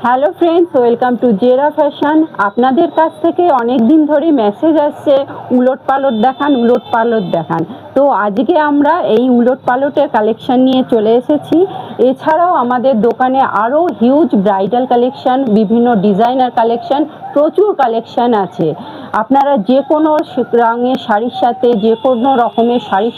Hello friends, welcome to জেরা fashion. আপনাদের কাছ থেকে অনেক দিন ধরে মেসেজ আসছে উলট পালট দেখান, উলট পালট দেখান। তো আজকে আমরা এই উলট পালটের কালেকশন নিয়ে চলে এসেছি। এছাড়াও আমাদের দোকানে আরও হিউজ ব্রাইডাল কালেকশন, বিভিন্ন ডিজাইনার কালেকশন, প্রচুর কালেকশন আছে। আপনারা যে কোনো রঙের শাড়ির সাথে যে কোনো রকমের শাড়ির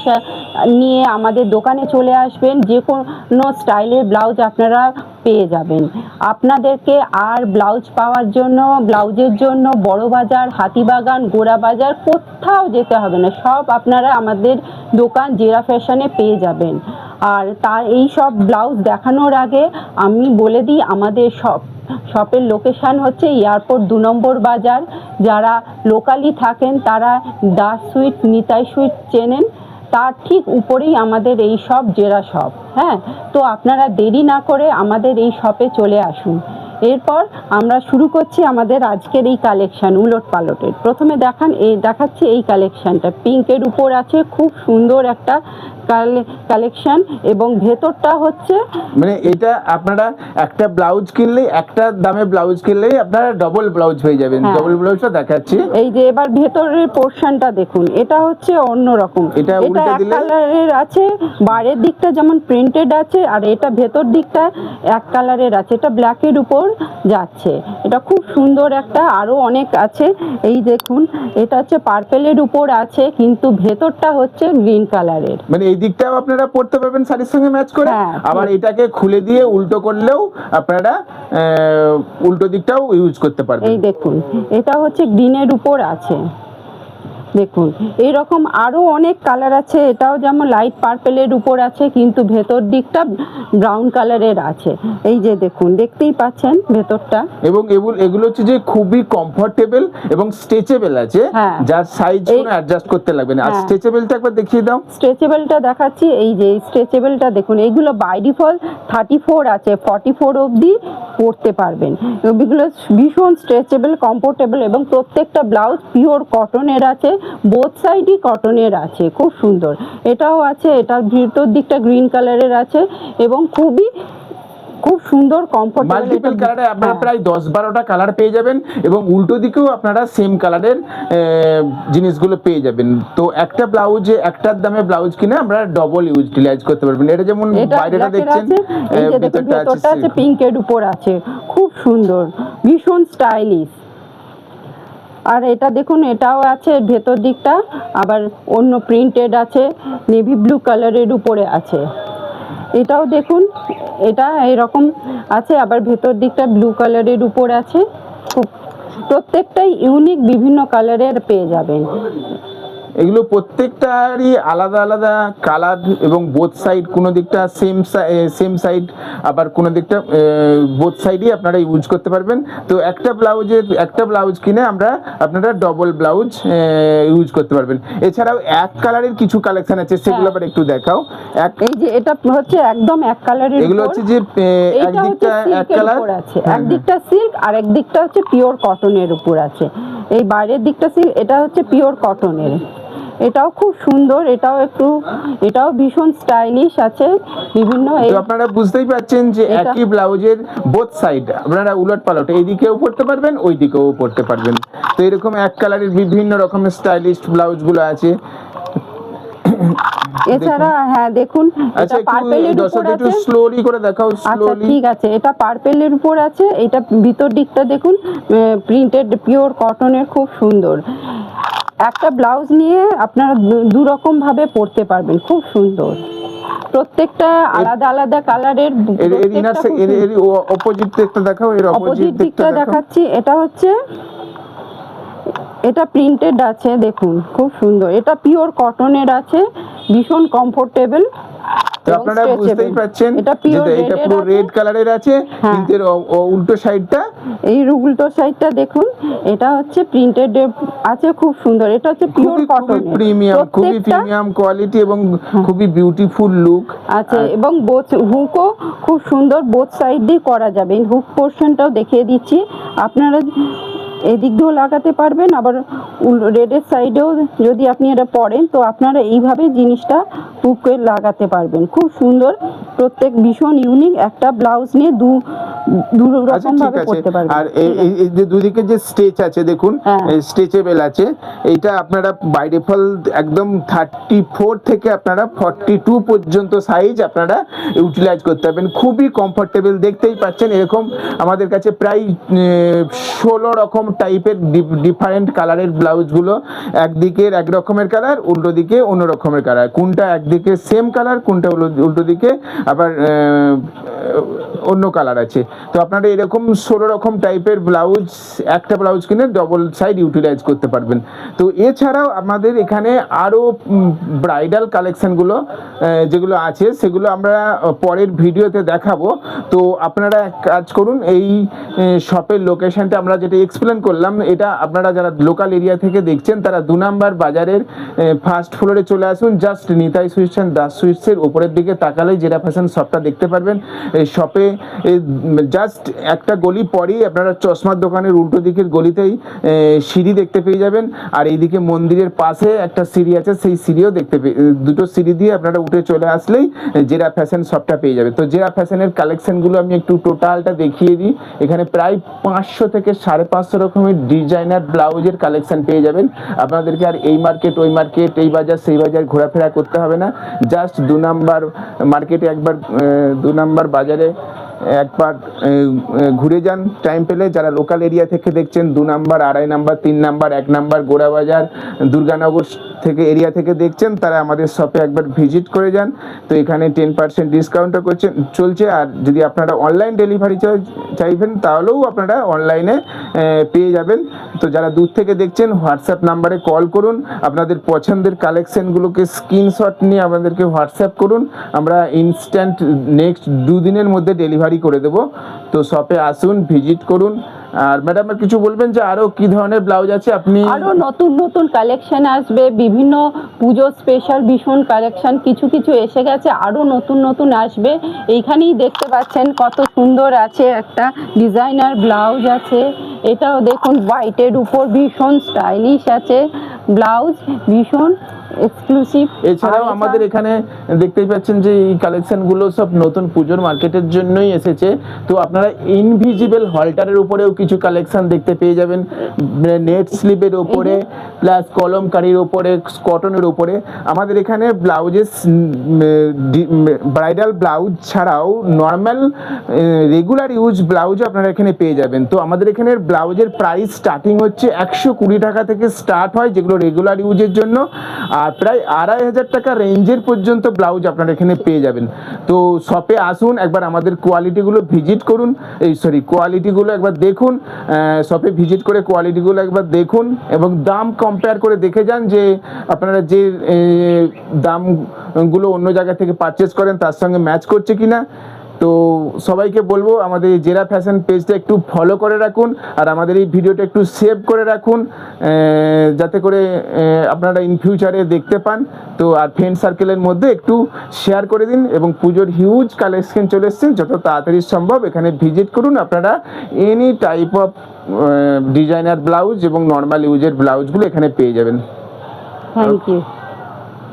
নিয়ে আমাদের দোকানে চলে আসবেন। যে কোনো স্টাইলের ব্লাউজ আপনারা পেয়ে যাবেন। আপনাদেরকে আর ব্লাউজ পাওয়ার জন্য, ব্লাউজের জন্য বড় বাজার, হাতিবাগান, গোড়া বাজার কোথাও যেতে হবে না। সব আপনারা আমাদের দোকান জেরা ফ্যাশনে পেয়ে যাবেন। আর এই সব ব্লাউজ দেখানোর আগে আমি বলে দিই, আমাদের শপের লোকেশান হচ্ছে এয়ারপোর্ট 2 নম্বর বাজার। যারা লোকালি থাকেন তারা দাস সুইট, নিতাই সুইট চেনেন, তার ঠিক উপরেই আমাদের এই শপ, জেরা শপ। হ্যাঁ, তো আপনারা দেরি না করে আমাদের এই শপে চলে আসুন। এরপর আমরা শুরু করছি আমাদের আজকের এই কালেকশন উলট পালটের। প্রথমে দেখাচ্ছি এই কালেকশনটা পিঙ্কের উপর আছে, খুব সুন্দর একটা কালেকশন। এবং ভেতরটা হচ্ছে মানে এটা আপনারা একটা ব্লাউজ কিনলেই, একটা দামে ব্লাউজ কিনলেই আপনারা ডবল ব্লাউজ হয়ে যাবেন। ডবল ব্লাউজটা দেখাচ্ছি, এই যে এবার ভেতরের পোরশনটা দেখুন। এটা হচ্ছে অন্যরকম, এটা এক কালারের আছে, বাইরের দিকটা যেমন প্রিন্টেড আছে, আর এটা ভেতর দিকটা এক কালারের আছে। এটা ব্ল্যাকের উপর যাচ্ছে, এটা খুব সুন্দর একটা। আরো অনেক আছে, এই দেখুন এটা হচ্ছে পার্পেলের উপর আছে, কিন্তু ভেতরটা হচ্ছে গ্রিন কালারের। মানে এই দিকটাও আপনারা পড়তে পারবেন শাড়ির সঙ্গে ম্যাচ করে। আবার এটাকে খুলে দিয়ে উল্টো করলেও আপনারা উল্টো দিকটাও ইউজ করতে পারবেন। এই দেখুন এটা হচ্ছে গ্রিনের উপর আছে, দেখুন এইরকম আরো অনেক কালার আছে। এটাও যেমন লাইট পার্পেলের উপর আছে, কিন্তু ভেতর দিকটা ব্রাউন কালারের আছে। এই যে দেখুন, দেখতেই পাচ্ছেন ভেতরটা। এবং এগুলো হচ্ছে যে খুবই কমফোর্টেবল এবং স্ট্রেচেবল আছে, যার সাইজ কোনো অ্যাডজাস্ট করতে লাগবে না। আর স্ট্রেচেবলটা একবার দেখিয়ে দাও। স্ট্রেচেবলটা দেখাচ্ছি, এই যে স্ট্রেচেবলটা দেখুন। এইগুলো বাই ডিফল্ট 34 আছে, 44 অবধি পরতে পারবেন। এগুলো ভীষণ স্ট্রেচেবল, কমফোর্টেবল, এবং প্রত্যেকটা ব্লাউজ পিওর কটনের আছে, বোথ সাইডই কটনের আছে, খুব সুন্দর। এটাও আছে, এটার ভিতর দিকটা গ্রিন কালারের আছে এবং খুব সুন্দর কমফোর্টেবল। মাল্টিপল কালারে আপনারা প্রায় 10-12টা কালার পেয়ে যাবেন, এবং উল্টো দিকেও আপনারা সেম কালারের জিনিসগুলো পেয়ে যাবেন। তো একটা ব্লাউজে, একটার দামে ব্লাউজ কিনে আমরা ডবল ইউটিলাইজ করতে পারবেন। এটা যেমন বাইরেটা দেখছেন, ভেতরটা আছে পিঙ্কের উপর আছে, খুব সুন্দর, ভীষণ স্টাইলিশ। আর এটা দেখুন, এটাও আছে ভেতর দিকটা আবার অন্য প্রিন্টেড আছে, নেভি ব্লু কালারের উপরে আছে। এটাও দেখুন, এটা এরকম আছে, আবার ভেতর দিকটা ব্লু কালারের উপর আছে। খুব প্রত্যেকটাই ইউনিক, বিভিন্ন কালারের পেয়ে যাবেন। এগুলো প্রত্যেকটারই আলাদা আলাদা কালার, এবং বোথ সাইড, কোনো দিকটা সেম সাইড, আবার কোনো দিকটা বোথ সাইডই আপনারা ইউজ করতে পারবেন। তো একটা ব্লাউজ কিনে আপনারা ডবল ব্লাউজ ইউজ করতে পারবেন। এছাড়াও এক কালারের কিছু কালেকশন আছে, সেগুলো আবার একটু দেখাও। এই যে এটা হচ্ছে একদম এক কালারের, এগুলো হচ্ছে যে একদিকটা এক কালার আছে, একদিকটা সিল্ক আর একদিকটা হচ্ছে পিওর কটনের উপর আছে। এই বাইরের দিকটা সিল্ক, এটা হচ্ছে পিওর কটনের। এটাও খুব সুন্দর, এটাও ভীষণ স্টাইলিশ আছে বিভিন্ন। আপনারা বুঝতেই পাচ্ছেন যে একই ব্লাউজের বোথ সাইড আপনারা উলট পালট এইদিকেও পরতে পারবেন, ওই দিকেও পরতে পারবেন। তো এরকম এক কালারের বিভিন্ন রকমের স্টাইলিশ ব্লাউজগুলো আছে। এছাড়া দেখুন, এটা পার্পেলের উপর আছে, স্লোলি করে দেখাও। স্লোলি, ঠিক আছে। এটা পার্পেলের উপর আছে, এটা ভিতর দিকটা দেখুন প্রিন্টেড পিওর কটনের, খুব সুন্দর। একটা ব্লাউজ নিয়ে আপনারা দু রকম ভাবে পরতে পারবেন, খুব সুন্দর। প্রত্যেকটা আলাদা আলাদা কালারের। অপোজিট দিকটা দেখাও, এর অপোজিট দিকটা দেখাচ্ছি। এটা প্রিন্টেড আছে, দেখুন খুব সুন্দর। এটা পিওর কটনের আছে, ভীষণ কমফোর্টেবল। তো আপনারা বুঝতেই পাচ্ছেন এটা পুরো রেড কালারের আছে, কিন্তু এর উল্টো সাইডটা, এই উল্টো সাইডটা দেখুন, এটা হচ্ছে প্রিন্টেড আছে, খুব সুন্দর। এটা হচ্ছে পিওর কটন, খুবই প্রিমিয়াম কোয়ালিটি এবং খুবই বিউটিফুল লুক আছে। এবং হুকও খুব সুন্দর, বোথ সাইড দিয়ে করা যাবে। হুক পোরশনটাও দেখিয়ে দিচ্ছি, আপনারা এদিক দিয়েও লাগাতে পারবেন, আবার রেডের সাইডেও যদি আপনি এটা পরেন, তো আপনারা এইভাবে জিনিসটা হুকে লাগাতে পারবেন, খুব সুন্দর। প্রত্যেক ভীষণ ইউনিক। একটা ব্লাউজ নিয়ে দু আচ্ছা রকম ঠিক ভাবে আছে। পড়তে পারবেন। আর এই যে দুদিকে যে স্টেচ আছে দেখুন, হ্যাঁ। স্ট্রেচেবল আছে, এইটা আপনারা বাই ডিফল্ট একদম 34 থেকে আপনারা 42 পর্যন্ত সাইজ আপনারা ইউটিলাইজ করতে পারবেন, খুবই কমফোর্টেবল। দেখতেই পাচ্ছেন এরকম আমাদের কাছে প্রায় 16 রকম টাইপের ডিফারেন্ট কালারের ব্লাউজগুলো, একদিকের এক রকমের কালার, উল্টো দিকে অন্য রকমের কালার, কোনটা একদিকে সেম কালার, কোনটা উল্টো দিকে আবার অন্য কালার আছে। তো আপনারা এরকম 16 রকম টাইপের ব্লাউজ, একটা ব্লাউজ কিনে ডবল সাইড ইউটিলাইজ করতে পারবেন। তো এছাড়াও আমাদের এখানে আরও ব্রাইডাল কালেকশনগুলো যেগুলো আছে সেগুলো আমরা পরের ভিডিওতে দেখাবো। তো আপনারা এক কাজ করুন, এই শপের লোকেশনটা আমরা যেটা এক্সপ্লেন করলাম, এটা আপনারা যারা লোকাল এরিয়া থেকে দেখছেন তারা 2 নাম্বার বাজারের ফার্স্ট ফ্লোরে চলে আসুন। Just Nitai sweets and Das সুইটসের উপরের দিকে তাকালেই জেরা ফ্যাশন শপটা দেখতে পারবেন। এই শপে জাস্ট একটা গলি পরেই আপনারা চশমার দোকানের উল্টো দিকের গলিতেই সিঁড়ি দেখতে পেয়ে যাবেন। আর এইদিকে মন্দিরের পাশে একটা সিঁড়ি আছে, সেই সিঁড়িও দেখতে দুটো সিঁড়ি দিয়ে আপনারা উঠে চলে আসলেই জেরা ফ্যাশন শপটা পেয়ে যাবে। তো জেরা ফ্যাশনের কালেকশনগুলো আমি একটু টোটালটা দেখিয়ে দিই। এখানে প্রায় 500 থেকে 550 রকমের ডিজাইনার ব্লাউজের কালেকশন পেয়ে যাবেন। আপনাদেরকে আর এই মার্কেট ওই মার্কেট, এই বাজার সেই বাজার ঘোরাফেরা করতে হবে না। জাস্ট 2 নাম্বার মার্কেটে একবার, 2 নাম্বার বাজারে একবার ঘুরে যান টাইম পেলে। যারা লোকাল এরিয়া থেকে দেখছেন, 2 number, 2.5 number, 3 number, 1 number Gorabazar, Durganagar থেকে এরিয়া থেকে দেখছেন, তারা আমাদের শপে একবার ভিজিট করে যান। তো এখানে 10% ডিসকাউন্টও চলছে। আর যদি আপনারা অনলাইন ডেলিভারি চাইবেন তাহলেও আপনারা অনলাইনে পেয়ে যাবেন। তো যারা দূর থেকে দেখছেন, হোয়াটসঅ্যাপ নাম্বারে কল করুন, আপনাদের পছন্দের কালেকশনগুলোকে স্ক্রিনশট নিয়ে আমাদেরকে হোয়াটসঅ্যাপ করুন, আমরা ইনস্ট্যান্ট নেক্সট 2 দিনের মধ্যে ডেলিভারি করে দেবো। তো শপে আসুন, ভিজিট করুন। আর ম্যাডাম কিছু বলবেন যে আরো কি ধরনের ব্লাউজ আছে? আপনি আরো নতুন নতুন কালেকশন আসবে, বিভিন্ন পুজো স্পেশাল ভীষণ কালেকশন কিছু কিছু এসে গেছে, আরো নতুন নতুন আসবে। এইখানেই দেখতে পাচ্ছেন কত সুন্দর আছে, একটা ডিজাইনার ব্লাউজ আছে, এটাও দেখুন হোয়াইটের উপর ভীষণ স্টাইলিশ আছে ব্লাউজ, ভীষণ এক্সক্লুসিভ। এছাড়াও আমাদের এখানে দেখতেই পাচ্ছেন যে এই কালেকশনগুলো সব নতুন পুজোর মার্কেটের জন্যই এসেছে। তো আপনারা ইনভিজিবল হলটারের উপরেও কিছু কালেকশন দেখতে পেয়ে যাবেন, নেট স্লিপের উপরে, প্লাস কলমকারির উপরে, কটনের উপরে। আমাদের এখানে ব্লাউজেস, ব্রাইডাল ব্লাউজ ছাড়াও নর্মাল রেগুলার ইউজ ব্লাউজও আপনারা এখানে পেয়ে যাবেন। তো আমাদের এখানে ব্লাউজের প্রাইস স্টার্টিং হচ্ছে 120 টাকা থেকে স্টার্ট হয়, যেগুলো রেগুলার ইউজের জন্য। আর প্রায় 2500 টাকা রেঞ্জের পর্যন্ত ব্লাউজ আপনারা এখানে পেয়ে যাবেন। তো শপে আসুন, একবার আমাদের কোয়ালিটিগুলো ভিজিট করুন, কোয়ালিটিগুলো একবার দেখুন, শপে ভিজিট করে কোয়ালিটিগুলো একবার দেখুন এবং দাম কম্পেয়ার করে দেখে যান যে আপনারা যে দামগুলো অন্য জায়গা থেকে পারচেস করেন তার সঙ্গে ম্যাচ করছে কিনা। তো সবাইকে বলবো আমাদের এই জেরা ফ্যাশন পেজটা একটু ফলো করে রাখুন, আর আমাদের এই ভিডিওটা একটু সেভ করে রাখুন, যাতে করে আপনারা ইন ফিউচারে দেখতে পান। তো আর ফ্রেন্ড সার্কেলের মধ্যে একটু শেয়ার করে দিন, এবং পুজোর হিউজ কালেকশন চলে এসছে, যত তাড়াতাড়ি সম্ভব এখানে ভিজিট করুন। আপনারা any type of designer blouse এবং নর্মাল ইউজের ব্লাউজগুলো এখানে পেয়ে যাবেন। Thank you.